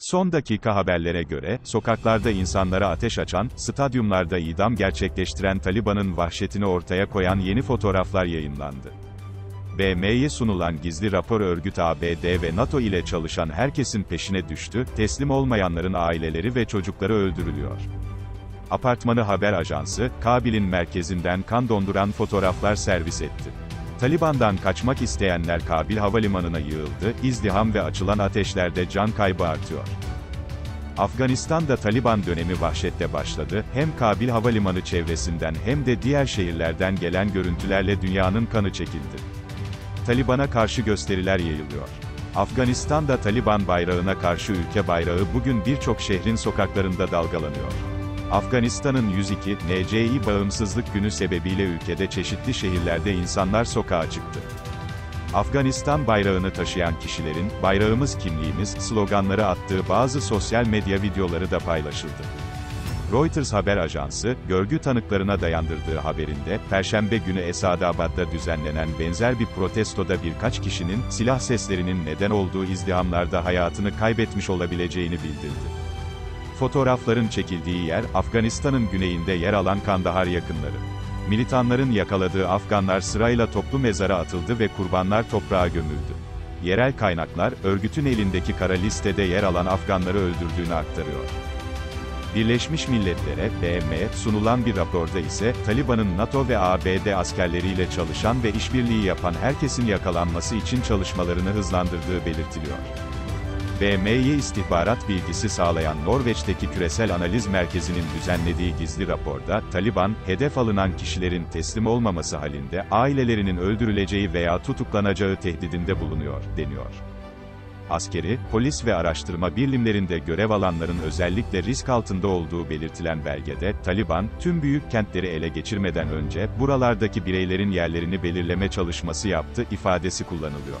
Son dakika haberlere göre, sokaklarda insanlara ateş açan, stadyumlarda idam gerçekleştiren Taliban'ın vahşetini ortaya koyan yeni fotoğraflar yayınlandı. BM'ye sunulan gizli rapor örgüt ABD ve NATO ile çalışan herkesin peşine düştü, teslim olmayanların aileleri ve çocukları öldürülüyor. Apartmanı haber ajansı, Kabil'in merkezinden kan donduran fotoğraflar servis etti. Taliban'dan kaçmak isteyenler Kabil havalimanına yığıldı, izdiham ve açılan ateşlerde can kaybı artıyor. Afganistan'da Taliban dönemi vahşetle başladı, hem Kabil havalimanı çevresinden hem de diğer şehirlerden gelen görüntülerle dünyanın kanı çekildi. Taliban'a karşı gösteriler yayılıyor. Afganistan'da Taliban bayrağına karşı ülke bayrağı bugün birçok şehrin sokaklarında dalgalanıyor. Afganistan'ın 102. NCİ Bağımsızlık Günü sebebiyle ülkede çeşitli şehirlerde insanlar sokağa çıktı. Afganistan bayrağını taşıyan kişilerin, "Bayrağımız kimliğimiz" sloganları attığı bazı sosyal medya videoları da paylaşıldı. Reuters haber ajansı, görgü tanıklarına dayandırdığı haberinde, Perşembe günü Esadabad'da düzenlenen benzer bir protestoda birkaç kişinin, silah seslerinin neden olduğu izdihamlarda hayatını kaybetmiş olabileceğini bildirdi. Fotoğrafların çekildiği yer, Afganistan'ın güneyinde yer alan Kandahar yakınları. Militanların yakaladığı Afganlar sırayla toplu mezara atıldı ve kurbanlar toprağa gömüldü. Yerel kaynaklar, örgütün elindeki kara listede yer alan Afganları öldürdüğünü aktarıyor. Birleşmiş Milletler'e, BM, sunulan bir raporda ise, Taliban'ın NATO ve ABD askerleriyle çalışan ve işbirliği yapan herkesin yakalanması için çalışmalarını hızlandırdığı belirtiliyor. BM'ye istihbarat bilgisi sağlayan Norveç'teki Küresel Analiz Merkezi'nin düzenlediği gizli raporda, Taliban, hedef alınan kişilerin teslim olmaması halinde, ailelerinin öldürüleceği veya tutuklanacağı tehdidinde bulunuyor, deniyor. Askeri, polis ve araştırma birimlerinde görev alanların özellikle risk altında olduğu belirtilen belgede, Taliban, tüm büyük kentleri ele geçirmeden önce, buralardaki bireylerin yerlerini belirleme çalışması yaptı ifadesi kullanılıyor.